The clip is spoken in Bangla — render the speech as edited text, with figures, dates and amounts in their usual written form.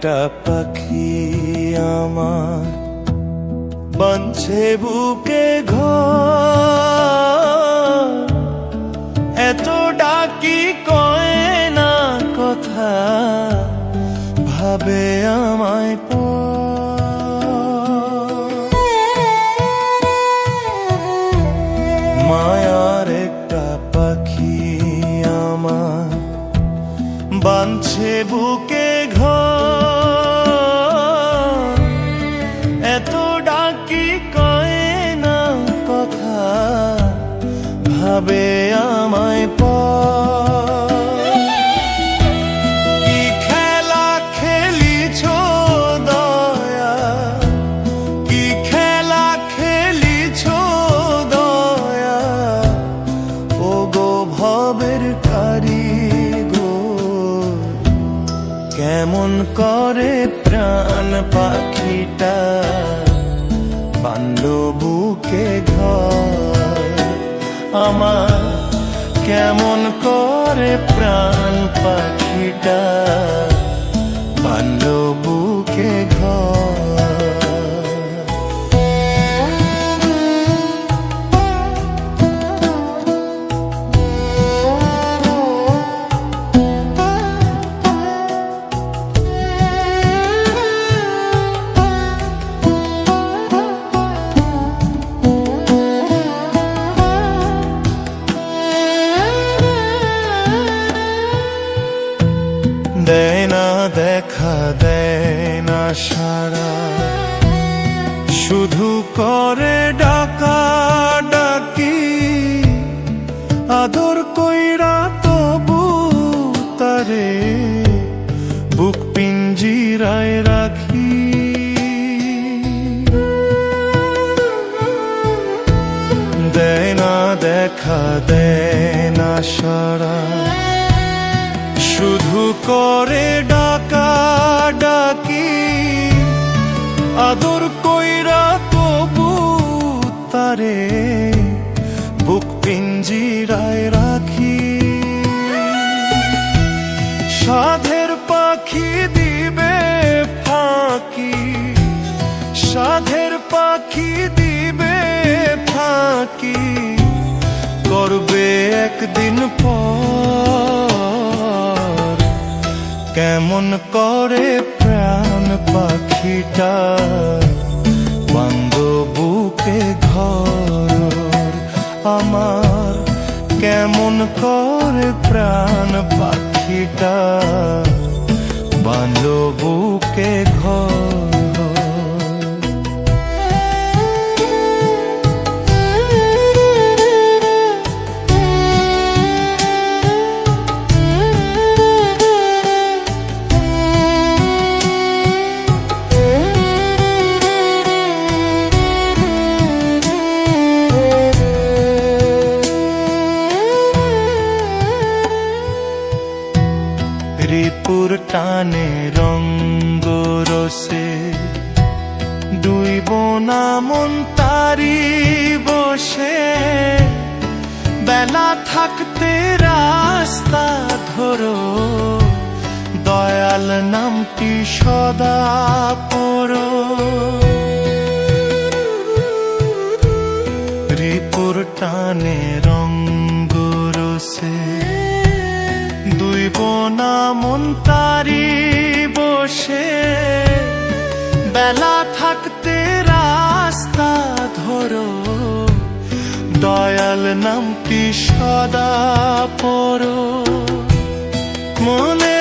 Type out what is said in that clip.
একটা পাখি আমার বাঁধছে বুকে ঘর, এত ডাকি কয় না কথা, ভাবে আমায় মায়ার একটা পাখি আমার বাঁধছে বুকে ঘর, এত ডাকি কয় না কথা, ভাবে আমায় কি খেলা খেলিছ দয়া, কি খেলা খেলিছ দয়া, ও গো ভবের কারিগর, কেমন করে প্রাণ পাখিটা বাঁধলো বুকে ঘর আমার, কেমন করে প্রাণ পাখিটা বাঁধলো বুকে ঘর। দেয় না দেখা, দেয় না সারা, শুধু করে ডাকা ডাকি, আদর কইরা তবু তারে বুক পিঞ্জিরায় রাখি। দেয় না দেখা, দেয় না সারা, শুধু করে ডাকা ডাকি, আদর কইরা তবু তারে বুক পিঞ্জিরায় রাখি। সাধের পাখি দিবে ফাঁকি, সাধের পাখি দিবে ফাঁকি, করবে একদিন পর, কেমন করে প্রাণ পাখিটা বাঁধলো বুকে ঘর আমার, কেমন করে প্রাণ পাখিটা বাঁধলো বুকে ঘর। রিপুর টানে রঙ্গ রসে ডুইব না মন তারি বসে, বেলা থাকতে রাস্তা ধরো, দয়াল নামটি সদা পড়ো। রিপুর টানে রঙ্গ রসে দুইব না মন তারি বসে, বেলা থাকতে রাস্তা ধরো, দয়াল নামটি সদা পড়ো। মনে